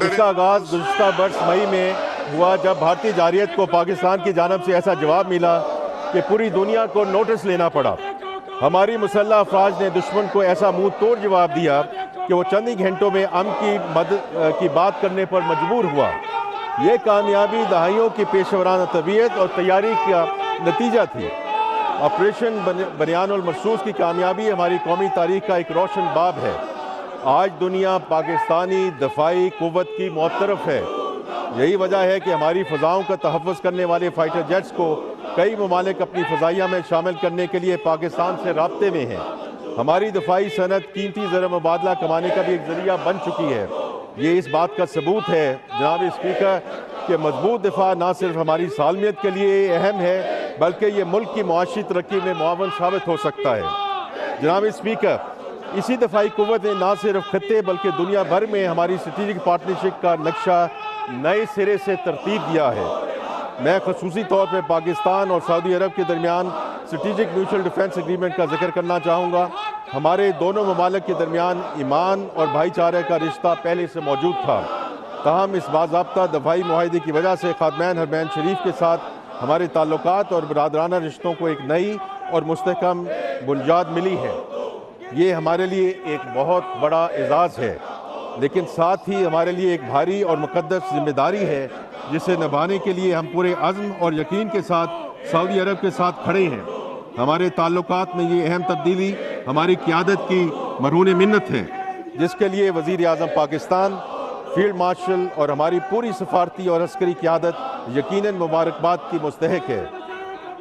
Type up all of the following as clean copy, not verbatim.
اس کا آغاز گزشتہ برس مئی میں ہوا جب بھارتی جارحیت کو پاکستان کی جانب سے ایسا جواب ملا کہ پوری دنیا کو نوٹس لینا پڑا۔ ہماری مسلح افواج نے دشمن کو ایسا منہ توڑ جواب دیا کہ وہ چند ہی گھنٹوں میں امن کی مدد کی بات کرنے پر مجبور ہوا۔ یہ کامیابی دہائیوں کی پیشورانہ طبیعت اور تیاری کا نتیجہ تھی۔ آپریشن بنیان المرصوص کی کامیابی ہماری قومی تاریخ کا ایک روشن باب ہے۔ آج دنیا پاکستانی دفاعی قوت کی معترف ہے۔ یہی وجہ ہے کہ ہماری فضاؤں کا تحفظ کرنے والے فائٹر جیٹس کو کئی ممالک اپنی فضائیہ میں شامل کرنے کے لیے پاکستان سے رابطے میں ہیں۔ ہماری دفاعی صنعت قیمتی زر مبادلہ کمانے کا بھی ایک ذریعہ بن چکی ہے۔ یہ اس بات کا ثبوت ہے جناب اسپیکر کہ مضبوط دفاع نہ صرف ہماری سالمیت کے لیے اہم ہے بلکہ یہ ملک کی معاشی ترقی میں معاون ثابت ہو سکتا ہے۔ جناب اسپیکر، اسی دفاعی قوت نے نہ صرف خطے بلکہ دنیا بھر میں ہماری اسٹریٹجک پارٹنرشپ کا نقشہ نئے سرے سے ترتیب دیا ہے۔ میں خصوصی طور پہ پاکستان اور سعودی عرب کے درمیان اسٹریٹجک میوچل ڈیفنس ایگریمنٹ کا ذکر کرنا چاہوں گا۔ ہمارے دونوں ممالک کے درمیان ایمان اور بھائی چارے کا رشتہ پہلے سے موجود تھا، تاہم اس باضابطہ دفاعی معاہدے کی وجہ سے خادمین حرمین شریف کے ساتھ ہمارے تعلقات اور برادرانہ رشتوں کو ایک نئی اور مستحکم بنیاد ملی ہے۔ یہ ہمارے لیے ایک بہت بڑا اعزاز ہے، لیکن ساتھ ہی ہمارے لیے ایک بھاری اور مقدس ذمہ داری ہے جسے نبھانے کے لیے ہم پورے عزم اور یقین کے ساتھ سعودی عرب کے ساتھ کھڑے ہیں۔ ہمارے تعلقات میں یہ اہم تبدیلی ہماری قیادت کی مرہون منت ہے، جس کے لیے وزیر اعظم پاکستان، فیلڈ مارشل اور ہماری پوری سفارتی اور عسکری قیادت یقیناً مبارکباد کی مستحق ہے۔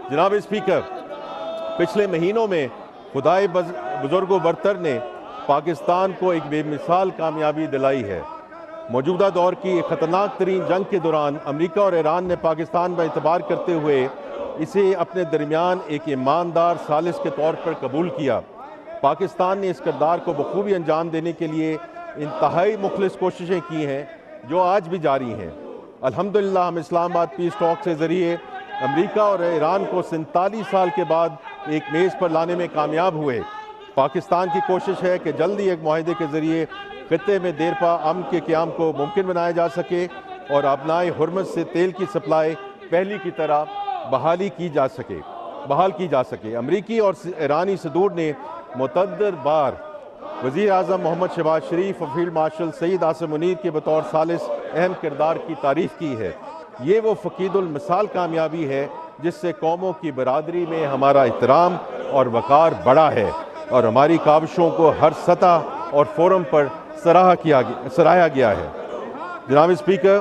جناب اسپیکر، پچھلے مہینوں میں خدائے بزرگ و برتر نے پاکستان کو ایک بے مثال کامیابی دلائی ہے۔ موجودہ دور کی ایک خطرناک ترین جنگ کے دوران امریکہ اور ایران نے پاکستان پر اعتبار کرتے ہوئے اسے اپنے درمیان ایک ایماندار ثالث کے طور پر قبول کیا۔ پاکستان نے اس کردار کو بخوبی انجام دینے کے لیے انتہائی مخلص کوششیں کی ہیں جو آج بھی جاری ہیں۔ الحمدللہ ہم اسلام آباد پیس ٹاک کے ذریعے امریکہ اور ایران کو 47 سال کے بعد ایک میز پر لانے میں کامیاب ہوئے۔ پاکستان کی کوشش ہے کہ جلدی ایک معاہدے کے ذریعے خطے میں دیرپا امن کے قیام کو ممکن بنایا جا سکے اور آبنائے حرمت سے تیل کی سپلائی پہلی کی طرح بحال کی جا سکے۔ امریکی اور ایرانی صدور نے متعدد بار وزیر اعظم محمد شہباز شریف اور فیلڈ مارشل سید عاصم منیر کے بطور ثالث اہم کردار کی تعریف کی ہے۔ یہ وہ فقید المثال کامیابی ہے جس سے قوموں کی برادری میں ہمارا احترام اور وقار بڑھا ہے اور ہماری کاوشوں کو ہر سطح اور فورم پر سراہا گیا ہے۔ جناب اسپیکر،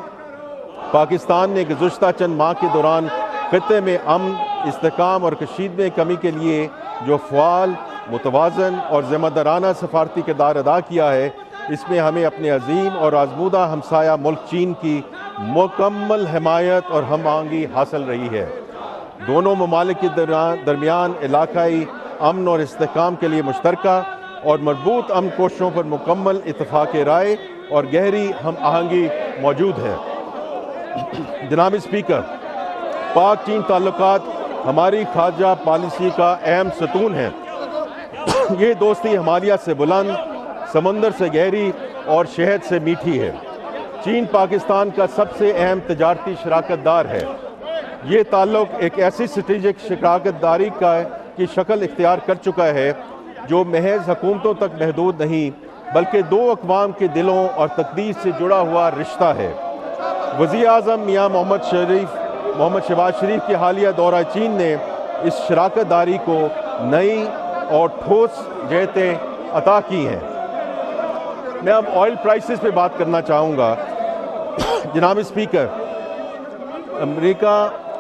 پاکستان نے گزشتہ چند ماہ کے دوران خطے میں امن، استحکام اور کشیدگی میں کمی کے لیے جو فعال، متوازن اور ذمہ دارانہ سفارتی کردار ادا کیا ہے، اس میں ہمیں اپنے عظیم اور آزمودہ ہمسایہ ملک چین کی مکمل حمایت اور ہم آہنگی حاصل رہی ہے۔ دونوں ممالک کے درمیان علاقائی امن اور استحکام کے لیے مشترکہ اور مربوط امن کوششوں پر مکمل اتفاق رائے اور گہری ہم آہنگی موجود ہے۔ جناب اسپیکر، پاک چین تعلقات ہماری خارجہ پالیسی کا اہم ستون ہے۔ یہ دوستی ہمالیہ سے بلند، سمندر سے گہری اور شہد سے میٹھی ہے۔ چین پاکستان کا سب سے اہم تجارتی شراکت دار ہے۔ یہ تعلق ایک ایسی اسٹریٹجک شراکت داری کی شکل اختیار کر چکا ہے جو محض حکومتوں تک محدود نہیں بلکہ دو اقوام کے دلوں اور تقدیر سے جڑا ہوا رشتہ ہے۔ وزیر اعظم میاں محمد شہباز شریف کے حالیہ دورہ چین نے اس شراکت داری کو نئی اور ٹھوس جہتیں عطا کی ہیں۔ میں اب آئل پرائسز پہ بات کرنا چاہوں گا۔ جناب اسپیکر، امریکہ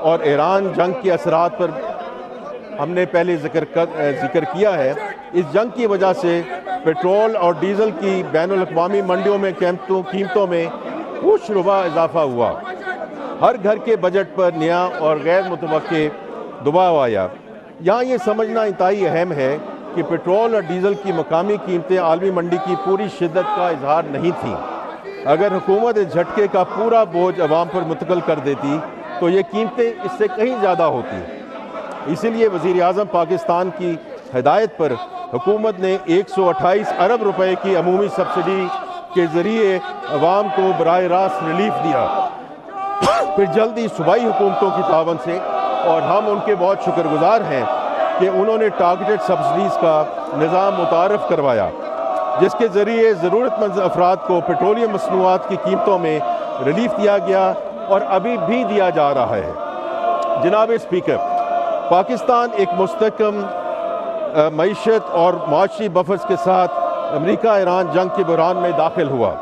اور ایران جنگ کے اثرات پر ہم نے پہلے ذکر کیا ہے۔ اس جنگ کی وجہ سے پیٹرول اور ڈیزل کی بین الاقوامی منڈیوں میں قیمتوں میں کچھ ربع اضافہ ہوا۔ ہر گھر کے بجٹ پر نیا اور غیر متوقع دباؤ آیا۔ یہاں یہ سمجھنا انتہائی اہم ہے کہ پیٹرول اور ڈیزل کی مقامی قیمتیں عالمی منڈی کی پوری شدت کا اظہار نہیں تھیں۔ اگر حکومت اس جھٹکے کا پورا بوجھ عوام پر منتقل کر دیتی تو یہ قیمتیں اس سے کہیں زیادہ ہوتی۔ اسی لیے وزیر اعظم پاکستان کی ہدایت پر حکومت نے 128 ارب روپے کی عمومی سبسڈی کے ذریعے عوام کو براہ راست ریلیف دیا، پھر جلدی صوبائی حکومتوں کی تعاون سے، اور ہم ان کے بہت شکر گزار ہیں کہ انہوں نے ٹارگیٹڈ سبسڈیز کا نظام متعارف کروایا، جس کے ذریعے ضرورت مند افراد کو پیٹرولیم مصنوعات کی قیمتوں میں ریلیف دیا گیا اور ابھی بھی دیا جا رہا ہے۔ جناب اسپیکر، پاکستان ایک مستحکم معیشت اور معاشی بفرز کے ساتھ امریکہ ایران جنگ کے بحران میں داخل ہوا۔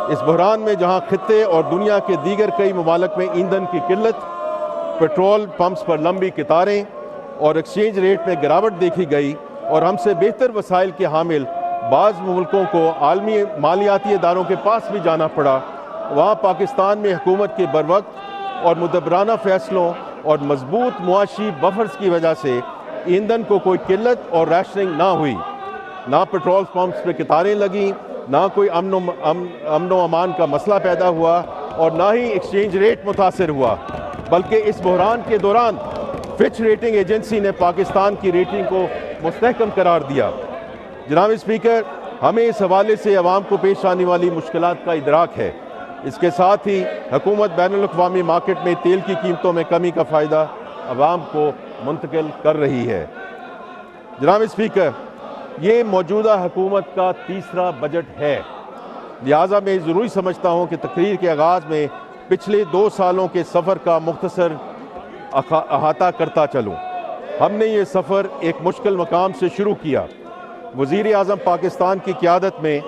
اس بحران میں جہاں خطے اور دنیا کے دیگر کئی ممالک میں ایندھن کی قلت، پیٹرول پمپس پر لمبی قطاریں اور ایکسچینج ریٹ میں گراوٹ دیکھی گئی، اور ہم سے بہتر وسائل کے حامل بعض ملکوں کو عالمی مالیاتی اداروں کے پاس بھی جانا پڑا، وہاں پاکستان میں حکومت کے بروقت اور مدبرانہ فیصلوں اور مضبوط معاشی بفرز کی وجہ سے ایندھن کو کوئی قلت اور ریشننگ نہ ہوئی، نہ پیٹرول پمپس پہ قطاریں لگیں، نہ کوئی امن و امان کا مسئلہ پیدا ہوا، اور نہ ہی ایکسچینج ریٹ متاثر ہوا، بلکہ اس بحران کے دوران فچ ریٹنگ ایجنسی نے پاکستان کی ریٹنگ کو مستحکم قرار دیا۔ جناب اسپیکر، ہمیں اس حوالے سے عوام کو پیش آنے والی مشکلات کا ادراک ہے۔ اس کے ساتھ ہی حکومت بین الاقوامی مارکیٹ میں تیل کی قیمتوں میں کمی کا فائدہ عوام کو منتقل کر رہی ہے۔ جناب اسپیکر، یہ موجودہ حکومت کا تیسرا بجٹ ہے، لہٰذا میں ضروری سمجھتا ہوں کہ تقریر کے آغاز میں پچھلے 2 سالوں کے سفر کا مختصر احاطہ کرتا چلوں۔ ہم نے یہ سفر ایک مشکل مقام سے شروع کیا۔ وزیر اعظم پاکستان کی قیادت میں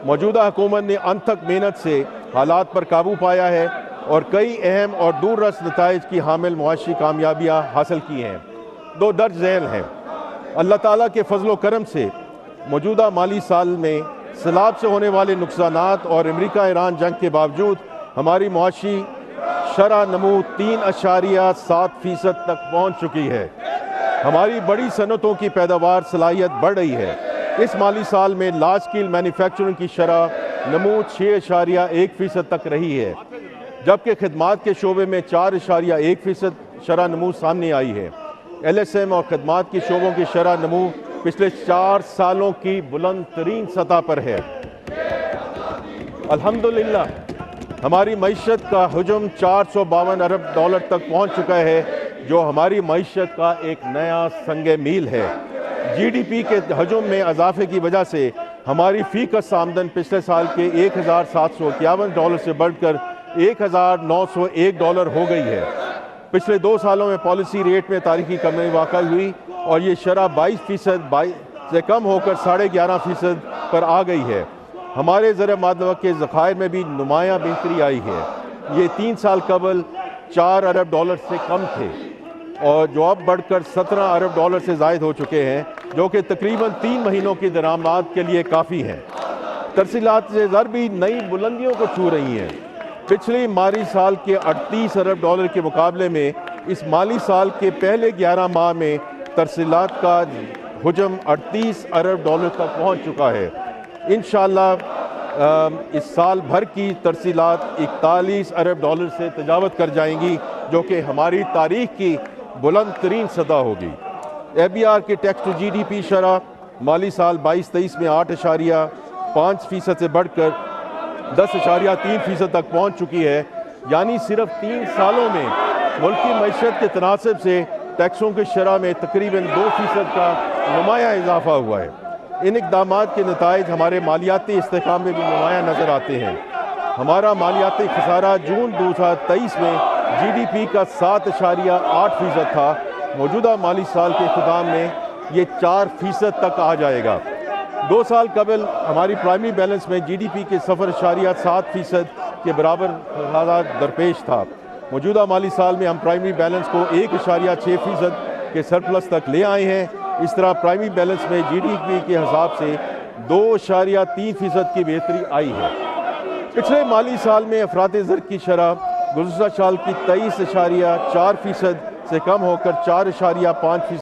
موجودہ حکومت نے انتھک محنت سے حالات پر قابو پایا ہے اور کئی اہم اور دور رس نتائج کی حامل معاشی کامیابیاں حاصل کی ہیں۔ 2 درج ذیل ہیں۔ اللہ تعالیٰ کے فضل و کرم سے موجودہ مالی سال میں سیلاب سے ہونے والے نقصانات اور امریکہ ایران جنگ کے باوجود ہماری معاشی شرح نمو 3.7% تک پہنچ چکی ہے۔ ہماری بڑی صنعتوں کی پیداوار صلاحیت بڑھ رہی ہے۔ اس مالی سال میں لارج اسکیل مینوفیکچرنگ کی شرح نمو 6.1% تک رہی ہے، جبکہ خدمات کے شعبے میں 4.1% شرح نمو سامنے آئی ہے۔ ایل ایس ایم اور خدمات کی شعبوں کی شرح نمو پچھلے 4 سالوں کی بلند ترین سطح پر ہے۔ الحمدللہ ہماری معیشت کا حجم $452 ارب تک پہنچ چکا ہے، جو ہماری معیشت کا ایک نیا سنگ میل ہے۔ جی ڈی پی کے حجم میں اضافے کی وجہ سے ہماری فی کس آمدن پچھلے سال کے $1,751 سے بڑھ کر $1,901 ہو گئی ہے۔ پچھلے 2 سالوں میں پالیسی ریٹ میں تاریخی کمی واقع ہوئی اور یہ شرح 22% سے کم ہو کر 11.5% پر آ گئی ہے۔ ہمارے زر معدنیات کے ذخائر میں بھی نمایاں بہتری آئی ہے۔ یہ 3 سال قبل $4 ارب سے کم تھے، اور جو اب بڑھ کر $17 ارب سے زائد ہو چکے ہیں، جو کہ تقریباً 3 مہینوں کی درآمد کے لیے کافی ہیں۔ ترسیلات سے زر بھی نئی بلندیوں کو چھو رہی ہیں۔ پچھلی مالی سال کے $38 ارب کے مقابلے میں اس مالی سال کے پہلے 11 ماہ میں ترسیلات کا حجم $38 ارب تک پہنچ چکا ہے۔ انشاءاللہ اس سال بھر کی ترسیلات $41 ارب سے تجاوز کر جائیں گی، جو کہ ہماری تاریخ کی بلند ترین سطح ہوگی۔ اے بی آر کی tax to G D P شرح مالی سال 22-23 میں 8.5% سے بڑھ کر 10.3% تک پہنچ چکی ہے، یعنی صرف 3 سالوں میں ملکی معیشت کے تناسب سے ٹیکسوں کی شرح میں تقریباً 2% کا نمایاں اضافہ ہوا ہے۔ ان اقدامات کے نتائج ہمارے مالیاتی استحکام میں بھی نمایاں نظر آتے ہیں۔ ہمارا مالیاتی خسارہ جون 2023 میں جی ڈی پی کا 7.8% تھا، موجودہ مالی سال کے اختتام میں یہ 4% تک آ جائے گا۔ 2 سال قبل ہماری پرائمری بیلنس میں جی ڈی پی کے 0.7% کے برابر خسارہ درپیش تھا۔ موجودہ مالی سال میں ہم پرائمری بیلنس کو 1.6% کے سرپلس تک لے آئے ہیں۔ اس طرح پرائمری بیلنس میں جی ڈی پی کے حساب سے 2.3% کی بہتری آئی ہے۔ پچھلے مالی سال میں افراط زر کی شرح گزشتہ سال کی 23.4% سے کم ہو کر 4.5%